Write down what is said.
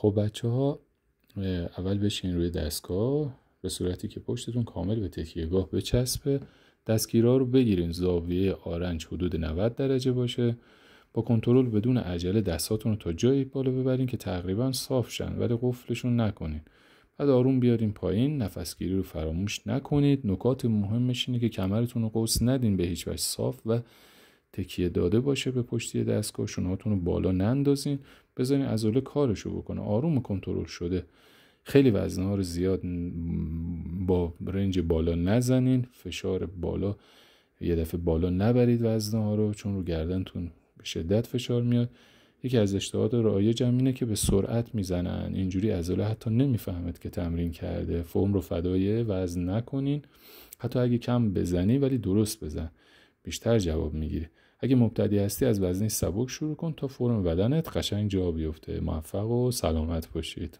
خب بچه‌ها، اول بشین روی دستگاه به صورتی که پشتتون کامل به تکیهگاه بچسبه. دستگیرها رو بگیرین زاویه آرنج حدود 90 درجه باشه. با کنترل بدون عجله دستاتون رو تا جایی بالا ببرین که تقریبا صاف شن، ولی قفلشون نکنین. بعد آروم بیارین پایین. نفسگیری رو فراموش نکنید. نکات مهمش اینه که کمرتون رو قوس ندین به هیچ وجه، صاف و تکیه داده باشه به پشتی دستگاه. شونهاتون رو بالا نندازین، بذارین عضله کارشو بکنه. آروم کنترل شده. خیلی وزنه رو زیاد با رنج بالا نزنین. فشار بالا یه دفعه بالا نبرید وزنه ها رو، چون رو گردنتون به شدت فشار میاد. یکی از اشتباهات رایج اینه که به سرعت میزنن. اینجوری عضله حتی نمیفهمد که تمرین کرده. فرم رو فدای وزن نکنین. حتی اگه کم بزنی ولی درست بزن، بیشتر جواب میگیری. اگه مبتدی هستی از وزنی سبک شروع کن تا فرم بدنت قشنگ جا بیفته. موفق و سلامت باشید.